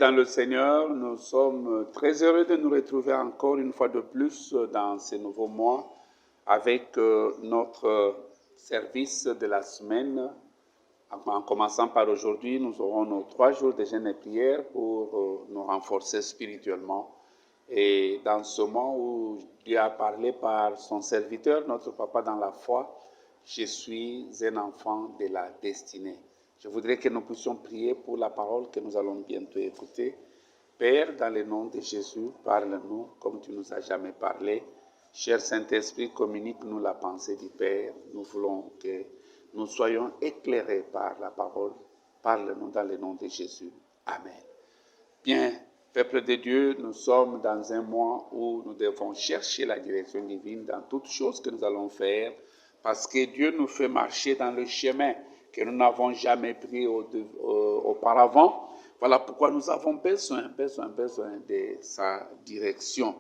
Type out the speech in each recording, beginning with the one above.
dans le Seigneur, nous sommes très heureux de nous retrouver encore une fois de plus dans ce nouveau mois avec notre service de la semaine. En commençant par aujourd'hui, nous aurons nos 3 jours de jeûne et prière pour nous renforcer spirituellement. Et dans ce moment où Dieu a parlé par son serviteur, notre papa dans la foi, je suis un enfant de la destinée. Je voudrais que nous puissions prier pour la parole que nous allons bientôt écouter. Père, dans le nom de Jésus, parle-nous comme tu nous as jamais parlé. Cher Saint-Esprit, communique-nous la pensée du Père. Nous voulons que nous soyons éclairés par la parole. Parle-nous dans le nom de Jésus. Amen. Bien, peuple de Dieu, nous sommes dans un mois où nous devons chercher la direction divine dans toutes choses que nous allons faire, parce que Dieu nous fait marcher dans le chemin que nous n'avons jamais pris auparavant. Voilà pourquoi nous avons besoin de sa direction.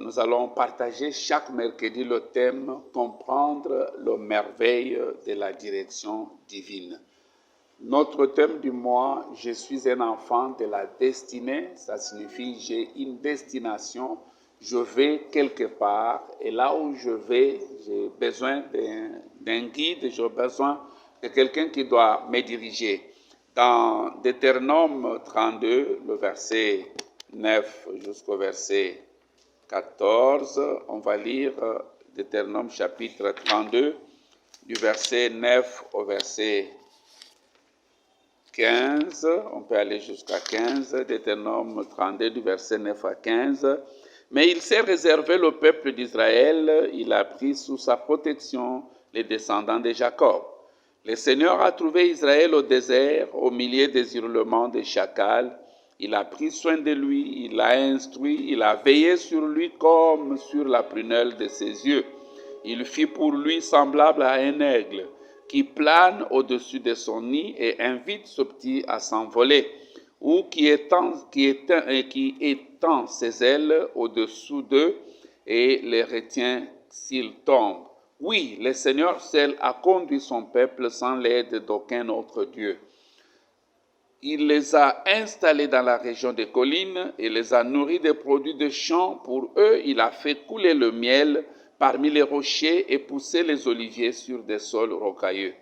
Nous allons partager chaque mercredi le thème « Comprendre le merveille de la direction divine ». Notre thème du mois, « Je suis un enfant de la destinée », ça signifie « j'ai une destination ». Je vais quelque part et là où je vais, j'ai besoin d'un guide, j'ai besoin de quelqu'un qui doit me diriger. Dans Deutéronome 32, le verset 9 jusqu'au verset 14, on va lire Deutéronome chapitre 32, du verset 9 au verset 15, on peut aller jusqu'à 15, Deutéronome 32, du verset 9 à 15. Mais il s'est réservé le peuple d'Israël, il a pris sous sa protection les descendants de Jacob. Le Seigneur a trouvé Israël au désert, au milieu des hurlements des chacals. Il a pris soin de lui, il l'a instruit, il a veillé sur lui comme sur la prunelle de ses yeux. Il fit pour lui semblable à un aigle qui plane au-dessus de son nid et invite ce petit à s'envoler, ou qui étend ses ailes au-dessous d'eux et les retient s'ils tombent. Oui, le Seigneur seul a conduit son peuple sans l'aide d'aucun autre Dieu. Il les a installés dans la région des collines et les a nourris des produits de champs. Pour eux, il a fait couler le miel parmi les rochers et pousser les oliviers sur des sols rocailleux.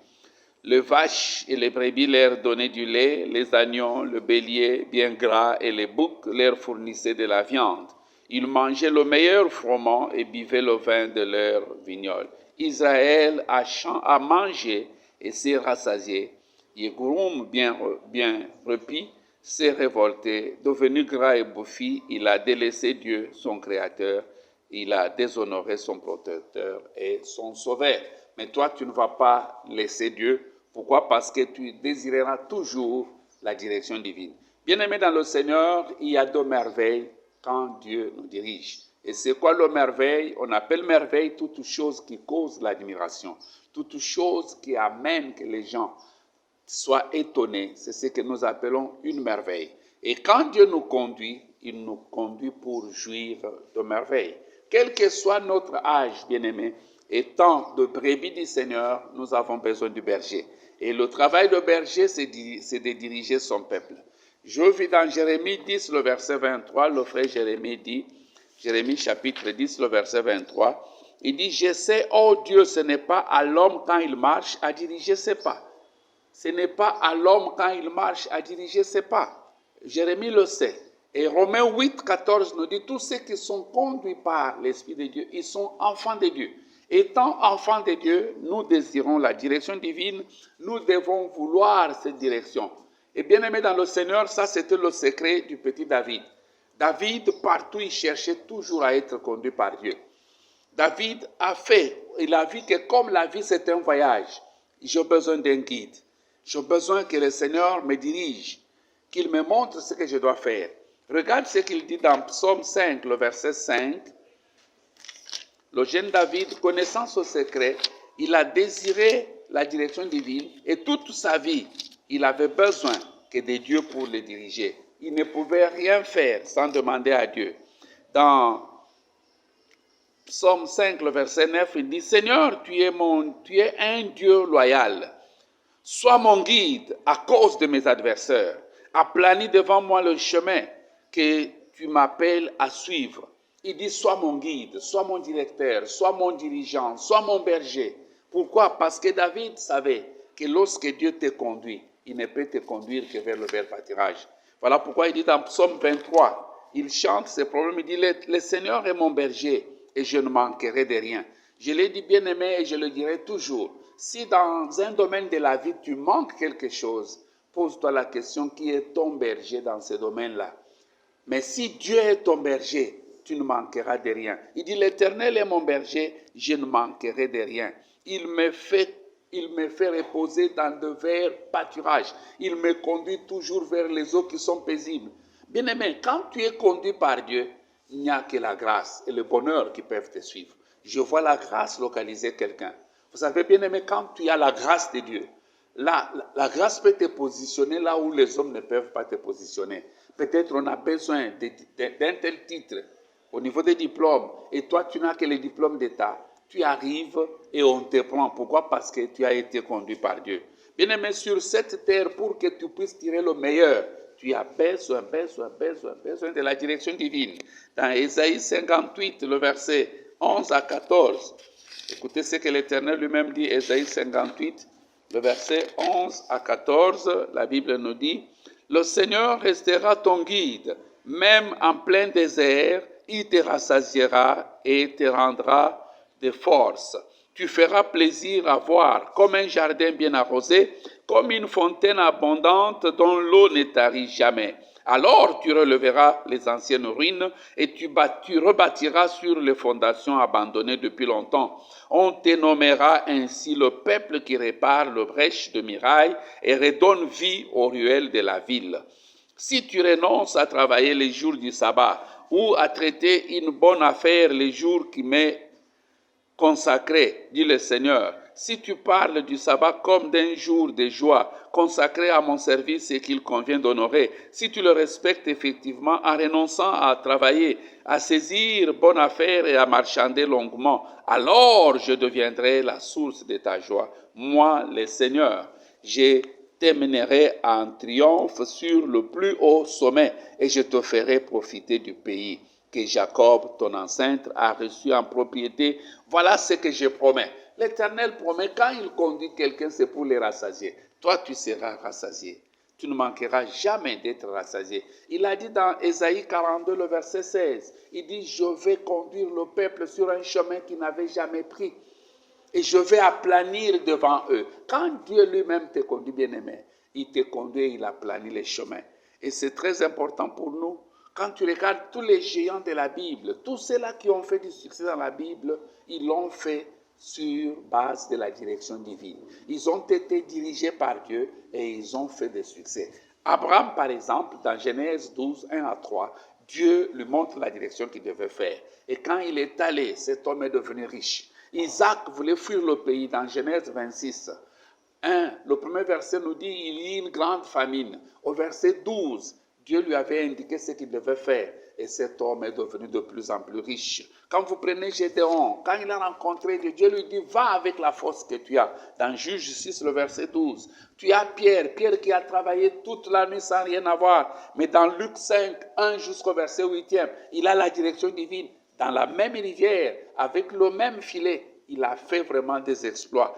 Les vaches et les brebis leur donnaient du lait, les agneaux, le bélier bien gras et les boucs leur fournissaient de la viande. Ils mangeaient le meilleur froment et buvaient le vin de leur vignoble. Israël a mangé et s'est rassasié. Yégoum, bien repris, s'est révolté. Devenu gras et bouffi, il a délaissé Dieu, son Créateur. Il a déshonoré son protecteur et son sauveur. Mais toi, tu ne vas pas laisser Dieu. Pourquoi? Parce que tu désireras toujours la direction divine. Bien-aimés dans le Seigneur, il y a 2 merveilles quand Dieu nous dirige. Et c'est quoi le merveille? On appelle merveille toute chose qui cause l'admiration, toute chose qui amène que les gens soient étonnés. C'est ce que nous appelons une merveille. Et quand Dieu nous conduit, il nous conduit pour jouir de merveilles. Quel que soit notre âge, bien-aimé, étant de brebis du Seigneur, nous avons besoin du berger. Et le travail de berger, c'est de diriger son peuple. Je vis dans Jérémie 10, le verset 23, le frère Jérémie dit, Jérémie chapitre 10, le verset 23, il dit, « Je sais, oh Dieu, ce n'est pas à l'homme quand il marche à diriger ses pas. » Ce n'est pas à l'homme quand il marche à diriger ses pas. Jérémie le sait. Et Romains 8, 14 nous dit, tous ceux qui sont conduits par l'Esprit de Dieu, ils sont enfants de Dieu. Étant enfants de Dieu, nous désirons la direction divine, nous devons vouloir cette direction. Et bien aimé dans le Seigneur, ça c'était le secret du petit David. David, partout, il cherchait toujours à être conduit par Dieu. David il a vu que comme la vie c'est un voyage, j'ai besoin d'un guide. J'ai besoin que le Seigneur me dirige, qu'il me montre ce que je dois faire. Regarde ce qu'il dit dans Psaume 5, le verset 5. Le jeune David, connaissant ce secret, il a désiré la direction divine et toute sa vie, il avait besoin que de Dieu pour le diriger. Il ne pouvait rien faire sans demander à Dieu. Dans Psaume 5, le verset 9, il dit, « Seigneur, tu es un Dieu loyal. Sois mon guide à cause de mes adversaires. Aplanis devant moi le chemin que tu m'appelles à suivre. Il dit, sois mon guide, sois mon directeur, sois mon dirigeant, sois mon berger. Pourquoi? Parce que David savait que lorsque Dieu te conduit, il ne peut te conduire que vers le vert pâturage. Voilà pourquoi il dit dans Psaume 23, il chante ses problèmes, il dit, le Seigneur est mon berger et je ne manquerai de rien. Je l'ai dit bien aimé et je le dirai toujours. Si dans un domaine de la vie tu manques quelque chose, pose-toi la question, qui est ton berger dans ce domaine-là? Mais si Dieu est ton berger, tu ne manqueras de rien. Il dit, l'Éternel est mon berger, je ne manquerai de rien. Il me fait reposer dans de verts pâturages. Il me conduit toujours vers les eaux qui sont paisibles. Bien-aimé, quand tu es conduit par Dieu, il n'y a que la grâce et le bonheur qui peuvent te suivre. Je vois la grâce localiser quelqu'un. Vous savez, bien-aimé, quand tu as la grâce de Dieu, la grâce peut te positionner là où les hommes ne peuvent pas te positionner. Peut-être on a besoin d'un tel titre au niveau des diplômes et toi tu n'as que les diplômes d'État. Tu arrives et on te prend. Pourquoi? Parce que tu as été conduit par Dieu. Bien-aimé, sur cette terre, pour que tu puisses tirer le meilleur, tu as besoin de la direction divine. Dans Ésaïe 58, le verset 11 à 14, écoutez ce que l'Éternel lui-même dit, Ésaïe 58, le verset 11 à 14, la Bible nous dit, « Le Seigneur restera ton guide, même en plein désert, il te rassasiera et te rendra de force. Tu feras plaisir à voir, comme un jardin bien arrosé, comme une fontaine abondante dont l'eau ne tarit jamais. Alors tu releveras les anciennes ruines et tu rebâtiras sur les fondations abandonnées depuis longtemps. On te nommera ainsi le peuple qui répare le brèche de murailles et redonne vie aux ruelles de la ville. Si tu renonces à travailler les jours du sabbat ou à traiter une bonne affaire les jours qui m'est consacré, dit le Seigneur, si tu parles du sabbat comme d'un jour de joie, consacré à mon service et qu'il convient d'honorer, si tu le respectes effectivement en renonçant à travailler, à saisir bonne affaire et à marchander longuement, alors je deviendrai la source de ta joie. Moi, le Seigneur, je t'emmènerai en triomphe sur le plus haut sommet et je te ferai profiter du pays que Jacob, ton ancêtre, a reçu en propriété. Voilà ce que je promets. L'Éternel promet, quand il conduit quelqu'un, c'est pour les rassasier. Toi, tu seras rassasié. Tu ne manqueras jamais d'être rassasié. Il a dit dans Ésaïe 42, le verset 16, il dit, je vais conduire le peuple sur un chemin qu'il n'avait jamais pris. Et je vais aplanir devant eux. Quand Dieu lui-même te conduit, bien-aimé, il te conduit et il aplanit les chemins. Et c'est très important pour nous. Quand tu regardes tous les géants de la Bible, tous ceux-là qui ont fait du succès dans la Bible, ils l'ont fait sur base de la direction divine. Ils ont été dirigés par Dieu et ils ont fait des succès. Abraham, par exemple, dans Genèse 12, 1 à 3, Dieu lui montre la direction qu'il devait faire. Et quand il est allé, cet homme est devenu riche. Isaac voulait fuir le pays dans Genèse 26. 1, le premier verset nous dit, il y a une grande famine. Au verset 12, Dieu lui avait indiqué ce qu'il devait faire et cet homme est devenu de plus en plus riche. Quand vous prenez Gédéon, quand il a rencontré Dieu, Dieu lui dit, va avec la force que tu as. Dans Juge 6, le verset 12, tu as Pierre qui a travaillé toute la nuit sans rien avoir. Mais dans Luc 5, 1 jusqu'au verset 8, il a la direction divine. Dans la même rivière, avec le même filet, il a fait vraiment des exploits.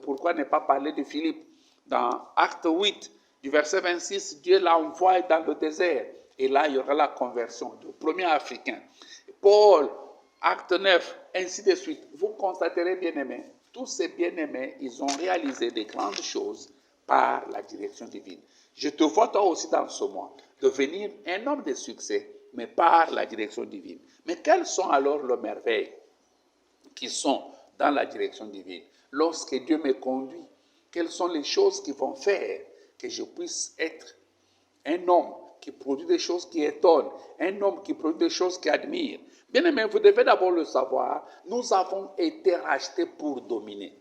Pourquoi ne pas parler de Philippe? Dans Acte 8, du verset 26, Dieu l'envoie dans le désert. Et là, il y aura la conversion du premier Africain. Paul, Acte 9, ainsi de suite. Vous constaterez, bien-aimés, tous ces bien-aimés, ils ont réalisé des grandes choses par la direction divine. Je te vois toi aussi dans ce mois devenir un homme de succès, mais par la direction divine. Mais quelles sont alors les merveilles qui sont dans la direction divine? Lorsque Dieu me conduit, quelles sont les choses qui vont faire que je puisse être un homme qui produit des choses qui étonnent, un homme qui produit des choses qui admirent? Bien aimé, vous devez d'abord le savoir, nous avons été rachetés pour dominer.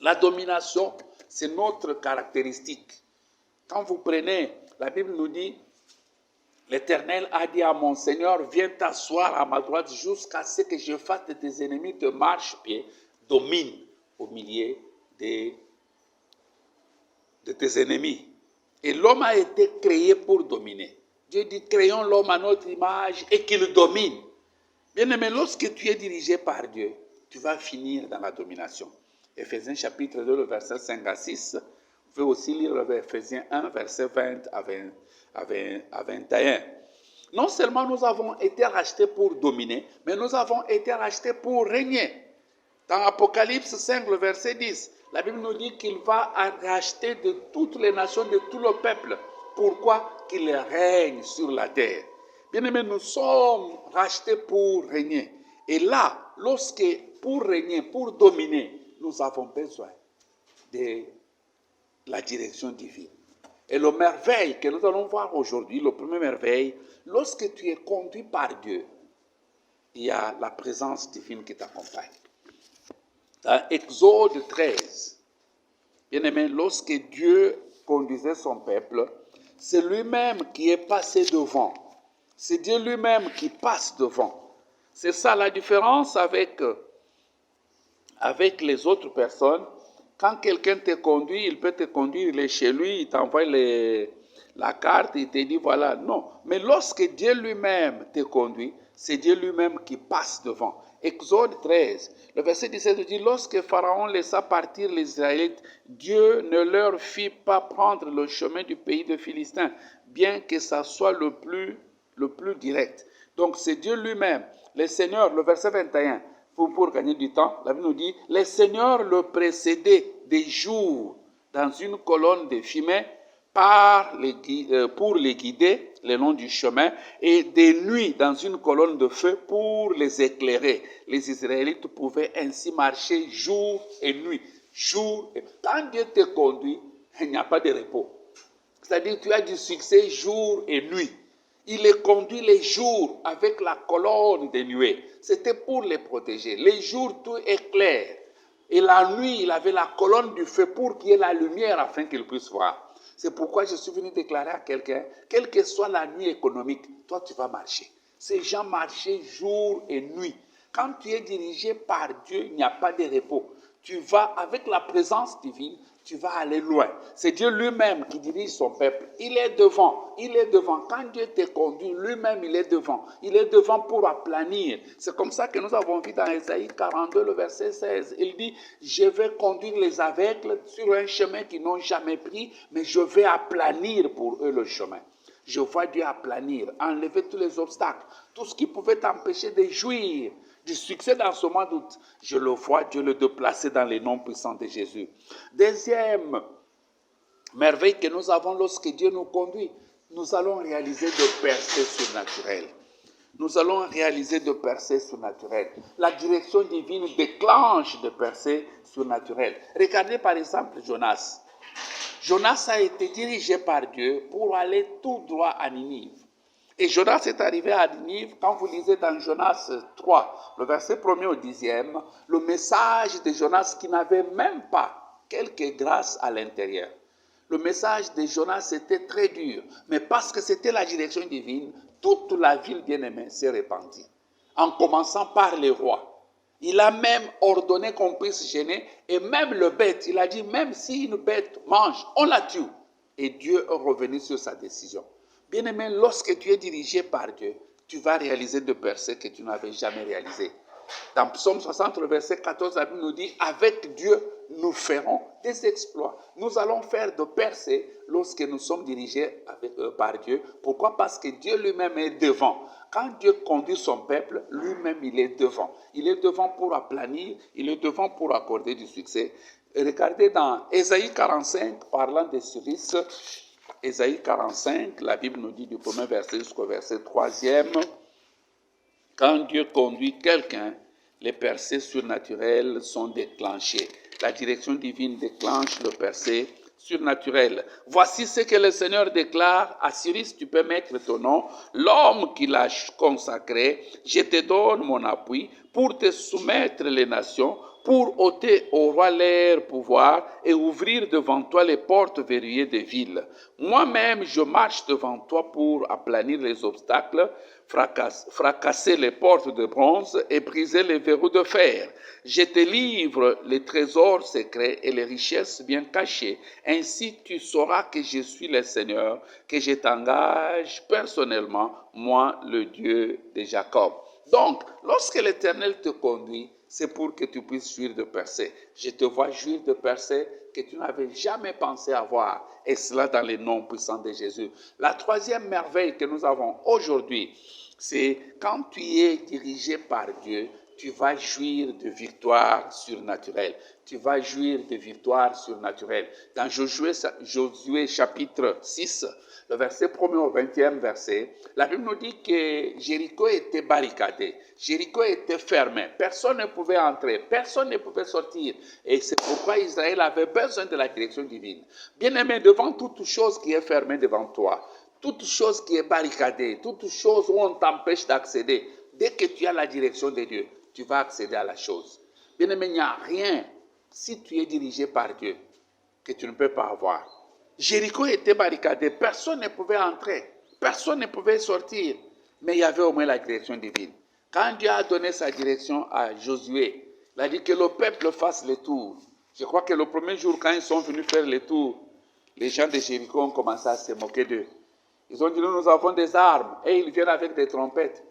La domination, c'est notre caractéristique. Quand vous prenez, la Bible nous dit, l'Éternel a dit à mon Seigneur, viens t'asseoir à ma droite jusqu'à ce que je fasse de tes ennemis de marche-pied, domine au milieu de tes ennemis. Et l'homme a été créé pour dominer. Dieu dit, créons l'homme à notre image et qu'il domine. Bien-aimé, lorsque tu es dirigé par Dieu, tu vas finir dans la domination. Éphésiens chapitre 2, le verset 5 à 6. Vous pouvez aussi lire le Éphésiens 1, verset 20 à 21. Non seulement nous avons été rachetés pour dominer, mais nous avons été rachetés pour régner. Dans Apocalypse 5, le verset 10, la Bible nous dit qu'il va racheter de toutes les nations, de tout le peuple. Pourquoi? Qu'il règne sur la terre. Bien-aimés, nous sommes rachetés pour régner. Et là, lorsque pour régner, pour dominer, nous avons besoin de la direction divine. Et le merveille que nous allons voir aujourd'hui, le premier merveille, lorsque tu es conduit par Dieu, il y a la présence divine qui t'accompagne. Dans Exode 13, bien-aimé, lorsque Dieu conduisait son peuple, c'est lui-même qui est passé devant. C'est Dieu lui-même qui passe devant. C'est ça la différence avec les autres personnes. Quand quelqu'un te conduit, il peut te conduire, il est chez lui, il t'envoie la carte, il te dit voilà. Non, mais lorsque Dieu lui-même te conduit, c'est Dieu lui-même qui passe devant. Exode 13, le verset 17 dit, lorsque Pharaon laissa partir les Israélites, Dieu ne leur fit pas prendre le chemin du pays de Philistins, bien que ça soit le plus direct. Donc c'est Dieu lui-même, le Seigneur, le verset 21, pour gagner du temps, la Bible nous dit, les seigneurs le précédaient des jours dans une colonne de fumée pour les guider le long du chemin et des nuits dans une colonne de feu pour les éclairer. Les Israélites pouvaient ainsi marcher jour et nuit. Quand Dieu te conduit, il n'y a pas de repos. C'est-à-dire que tu as du succès jour et nuit. Il les conduit les jours avec la colonne de nuée. C'était pour les protéger. Les jours, tout est clair. Et la nuit, il avait la colonne du feu pour qu'il y ait la lumière afin qu'il puisse voir. C'est pourquoi je suis venu déclarer à quelqu'un, quelle que soit la nuit économique, toi tu vas marcher. Ces gens marchaient jour et nuit. Quand tu es dirigé par Dieu, il n'y a pas de repos. Tu vas, avec la présence divine, tu vas aller loin. C'est Dieu lui-même qui dirige son peuple. Il est devant. Quand Dieu te conduit, lui-même, il est devant. Il est devant pour aplanir. C'est comme ça que nous avons vu dans Ésaïe 42, le verset 16. Il dit, je vais conduire les aveugles sur un chemin qu'ils n'ont jamais pris, mais je vais aplanir pour eux le chemin. Je vois Dieu aplanir, enlever tous les obstacles, tout ce qui pouvait t'empêcher de jouir du succès dans ce mois d'août. Je le vois, Dieu le déplacer dans les noms puissants de Jésus. Deuxième merveille que nous avons lorsque Dieu nous conduit, nous allons réaliser de percées surnaturelles. Nous allons réaliser de percées surnaturelles. La direction divine déclenche de percées surnaturelles. Regardez par exemple Jonas. Jonas a été dirigé par Dieu pour aller tout droit à Ninive. Et Jonas est arrivé à Ninive, quand vous lisez dans Jonas 3, le verset 1er au 10e, le message de Jonas qui n'avait même pas quelque grâce à l'intérieur. Le message de Jonas était très dur, mais parce que c'était la direction divine, toute la ville bien-aimée s'est répandue, en commençant par les rois. Il a même ordonné qu'on puisse gêner, et même le bête, il a dit, même si une bête mange, on la tue. Et Dieu est revenu sur sa décision. Bien-aimé, lorsque tu es dirigé par Dieu, tu vas réaliser des percées que tu n'avais jamais réalisées. Dans Psaume 60, le verset 14, la Bible nous dit, avec Dieu, nous ferons des exploits. Nous allons faire de percées lorsque nous sommes dirigés par Dieu. Pourquoi? Parce que Dieu lui-même est devant. Quand Dieu conduit son peuple, lui-même, il est devant. Il est devant pour aplanir, il est devant pour accorder du succès. Et regardez dans Ésaïe 45, parlant des services, Ésaïe 45, la Bible nous dit du premier verset jusqu'au verset 3e, quand Dieu conduit quelqu'un, les percées surnaturelles sont déclenchées. La direction divine déclenche le percée surnaturel. Voici ce que le Seigneur déclare à Cyrus, tu peux mettre ton nom, l'homme qu'il a consacré, je te donne mon appui pour te soumettre les nations, pour ôter au roi leur pouvoir et ouvrir devant toi les portes verrouillées des villes. Moi-même, je marche devant toi pour aplanir les obstacles, fracasser les portes de bronze et briser les verrous de fer. Je te livre les trésors secrets et les richesses bien cachées. Ainsi tu sauras que je suis le Seigneur, que je t'engage personnellement, moi, le Dieu de Jacob. Donc, lorsque l'Éternel te conduit, c'est pour que tu puisses jouir de percées. Je te vois jouir de percées que tu n'avais jamais pensé avoir. Et cela dans le nom puissant de Jésus. La troisième merveille que nous avons aujourd'hui, c'est quand tu es dirigé par Dieu, tu vas jouir de victoires surnaturelles. Tu vas jouir de victoires surnaturelles. Dans Josué chapitre 6, le verset 1er au 20e verset, la Bible nous dit que Jéricho était barricadé, Jéricho était fermé, personne ne pouvait entrer, personne ne pouvait sortir. Et c'est pourquoi Israël avait besoin de la direction divine. Bien-aimé, devant toute chose qui est fermée devant toi, toute chose qui est barricadée, toute chose où on t'empêche d'accéder, dès que tu as la direction de Dieu, tu vas accéder à la chose. Bien-aimé, il n'y a rien, si tu es dirigé par Dieu, que tu ne peux pas avoir. Jéricho était barricadé, personne ne pouvait entrer, personne ne pouvait sortir, mais il y avait au moins la direction divine. Quand Dieu a donné sa direction à Josué, il a dit que le peuple fasse le tour. Je crois que le premier jour, quand ils sont venus faire le tour, les gens de Jéricho ont commencé à se moquer d'eux. Ils ont dit, nous avons des armes, et ils viennent avec des trompettes.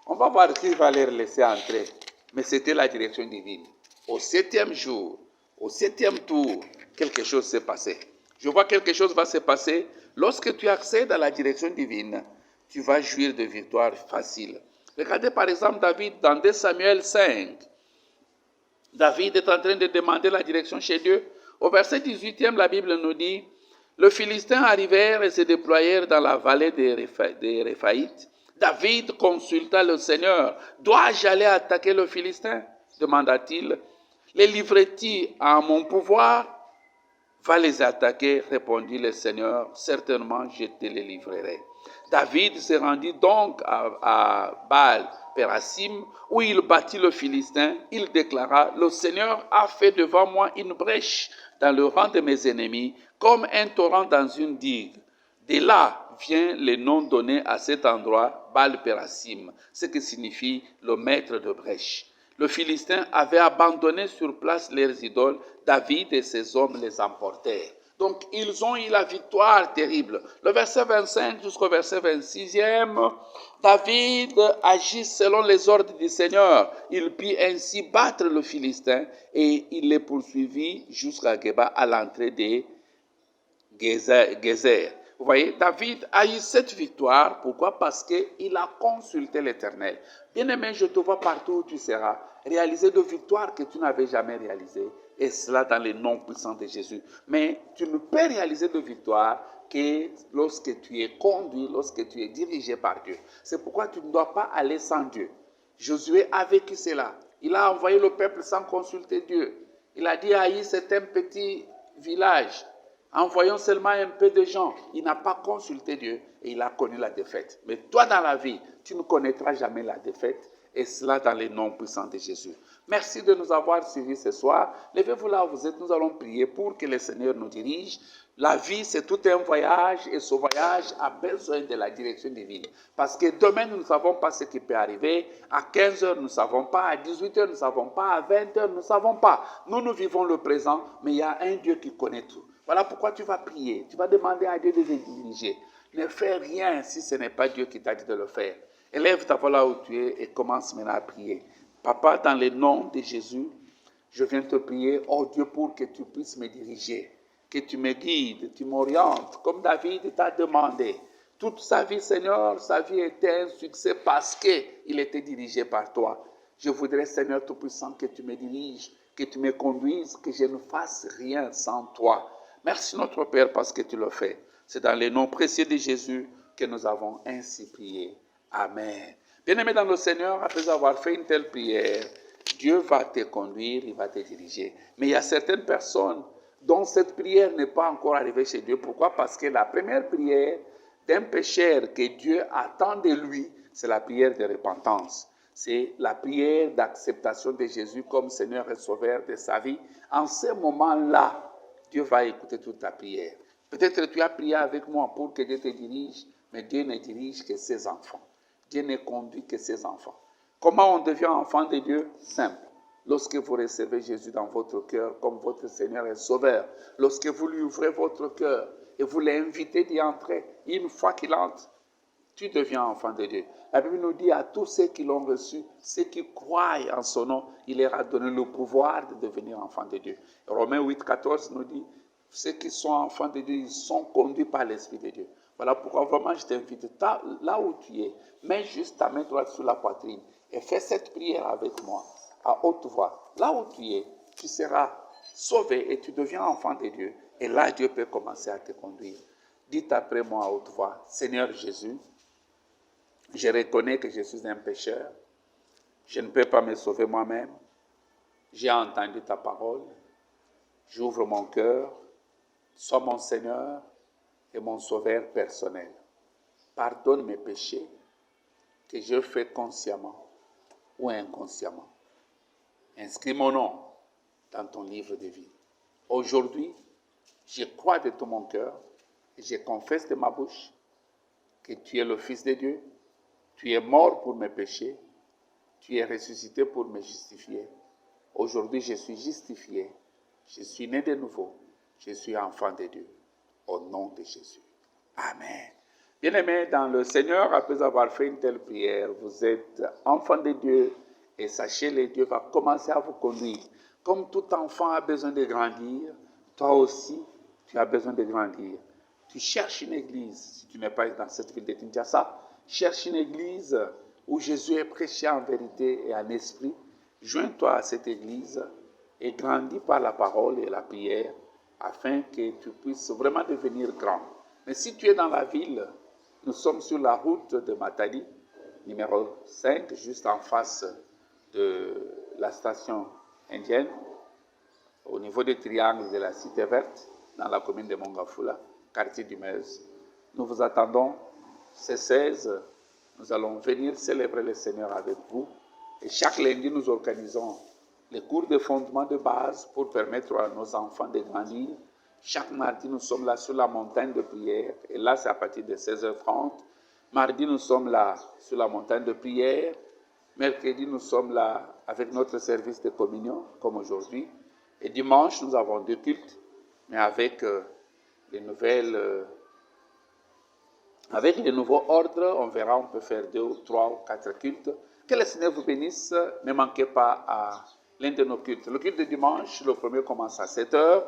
On va voir qui va les laisser entrer. Mais c'était la direction divine. Au 7e jour, au 7e tour, quelque chose s'est passé. Je vois quelque chose va se passer. Lorsque tu accèdes à la direction divine, tu vas jouir de victoires faciles. Regardez par exemple David dans 2 Samuel 5. David est en train de demander la direction chez Dieu. Au verset 18e, la Bible nous dit, les Philistins arrivèrent et se déployèrent dans la vallée des Réphaïtes. David consulta le Seigneur. Dois-je aller attaquer le Philistin? Demanda-t-il. Les livrerai-tu à mon pouvoir? Va les attaquer, répondit le Seigneur. Certainement, je te les livrerai. David se rendit donc à Baal-Pérasim, où il battit le Philistin. Il déclara, le Seigneur a fait devant moi une brèche dans le rang de mes ennemis, comme un torrent dans une digue. De là vient le nom donné à cet endroit, Baal-Pérasim, ce qui signifie le maître de brèche. Le Philistin avait abandonné sur place leurs idoles. David et ses hommes les emportèrent. Donc, ils ont eu la victoire terrible. Le verset 25 jusqu'au verset 26e, David agit selon les ordres du Seigneur. Il put ainsi battre le Philistin et il les poursuivit jusqu'à Geba à l'entrée de Gézer. Vous voyez, David a eu cette victoire. Pourquoi? Parce qu'il a consulté l'Éternel. Bien-aimé, je te vois partout où tu seras, réaliser de victoires que tu n'avais jamais réalisées. Et cela dans le nom puissant de Jésus. Mais tu ne peux réaliser de victoires que lorsque tu es conduit, lorsque tu es dirigé par Dieu. C'est pourquoi tu ne dois pas aller sans Dieu. Josué a vécu cela. Il a envoyé le peuple sans consulter Dieu. Il a dit, Haï, c'est un petit village. Envoyons seulement un peu de gens. Il n'a pas consulté Dieu et il a connu la défaite. Mais toi, dans la vie, tu ne connaîtras jamais la défaite. Et cela dans le nom puissant de Jésus. Merci de nous avoir suivis ce soir. Levez-vous là où vous êtes. Nous allons prier pour que le Seigneur nous dirige. La vie, c'est tout un voyage et ce voyage a besoin de la direction divine. Parce que demain, nous ne savons pas ce qui peut arriver. À 15h, nous ne savons pas. À 18h, nous ne savons pas. À 20h, nous ne savons pas. Nous vivons le présent, mais il y a un Dieu qui connaît tout. Voilà pourquoi tu vas prier. Tu vas demander à Dieu de te diriger. Ne fais rien si ce n'est pas Dieu qui t'a dit de le faire. Élève ta voix là où tu es et commence maintenant à prier. Papa, dans le nom de Jésus, je viens te prier, oh Dieu, pour que tu puisses me diriger, que tu me guides, tu m'orientes, comme David t'a demandé. Toute sa vie, Seigneur, sa vie était un succès parce qu'il était dirigé par toi. Je voudrais, Seigneur Tout-Puissant, que tu me diriges, que tu me conduises, que je ne fasse rien sans toi. Merci notre Père parce que tu le fais. C'est dans le nom précieux de Jésus que nous avons ainsi prié. Amen. Bien-aimé dans le Seigneur, après avoir fait une telle prière, Dieu va te conduire, il va te diriger. Mais il y a certaines personnes dont cette prière n'est pas encore arrivée chez Dieu. Pourquoi? Parce que la première prière d'un pécheur que Dieu attend de lui, c'est la prière de repentance. C'est la prière d'acceptation de Jésus comme Seigneur et Sauveur de sa vie. En ce moment-là, Dieu va écouter toute ta prière. Peut-être que tu as prié avec moi pour que Dieu te dirige, mais Dieu ne dirige que ses enfants. Dieu ne conduit que ses enfants. Comment on devient enfant de Dieu? Simple. Lorsque vous recevez Jésus dans votre cœur comme votre Seigneur et Sauveur, lorsque vous lui ouvrez votre cœur et vous l'invitez d'y entrer, une fois qu'il entre, tu deviens enfant de Dieu. La Bible nous dit à tous ceux qui l'ont reçu, ceux qui croient en son nom, il leur a donné le pouvoir de devenir enfants de Dieu. Romains 8, 14 nous dit, ceux qui sont enfants de Dieu, ils sont conduits par l'Esprit de Dieu. Voilà pourquoi vraiment je t'invite, là où tu es, mets juste ta main droite sur la poitrine et fais cette prière avec moi, à haute voix. Là où tu es, tu seras sauvé et tu deviens enfant de Dieu. Et là, Dieu peut commencer à te conduire. Dites après moi à haute voix, Seigneur Jésus, je reconnais que je suis un pécheur. Je ne peux pas me sauver moi-même. J'ai entendu ta parole. J'ouvre mon cœur. Sois mon Seigneur et mon Sauveur personnel. Pardonne mes péchés que je fais consciemment ou inconsciemment. Inscris mon nom dans ton livre de vie. Aujourd'hui, je crois de tout mon cœur et je confesse de ma bouche que tu es le Fils de Dieu. Tu es mort pour mes péchés. Tu es ressuscité pour me justifier. Aujourd'hui, je suis justifié. Je suis né de nouveau. Je suis enfant de Dieu. Au nom de Jésus. Amen. Bien-aimés dans le Seigneur, après avoir fait une telle prière, vous êtes enfant de Dieu et sachez-le, Dieu va commencer à vous conduire. Comme tout enfant a besoin de grandir, toi aussi, tu as besoin de grandir. Tu cherches une église, si tu n'es pas dans cette ville de Kinshasa, cherche une église où Jésus est prêché en vérité et en esprit. Joins-toi à cette église et grandis par la parole et la prière afin que tu puisses vraiment devenir grand. Mais si tu es dans la ville, nous sommes sur la route de Matadi, numéro 5, juste en face de la station indienne, au niveau du triangle de la Cité Verte, dans la commune de Mongafula, quartier du Meuse. Nous vous attendons. Ce 16, nous allons venir célébrer le Seigneur avec vous. Et chaque lundi, nous organisons les cours de fondement de base pour permettre à nos enfants de grandir. Chaque mardi, nous sommes là sur la montagne de prière. Et là, c'est à partir de 16h30. Mardi, nous sommes là sur la montagne de prière. Mercredi, nous sommes là avec notre service de communion, comme aujourd'hui. Et dimanche, nous avons 2 cultes, mais avec les nouveaux ordres, on verra, on peut faire 2 ou 3 ou 4 cultes. Que le Seigneur vous bénisse. Ne manquez pas à l'un de nos cultes. Le culte de dimanche, le premier commence à 7h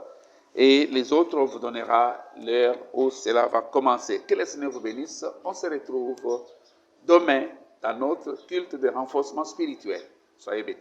et les autres, on vous donnera l'heure où cela va commencer. Que le Seigneur vous bénisse. On se retrouve demain dans notre culte de renforcement spirituel. Soyez bénis.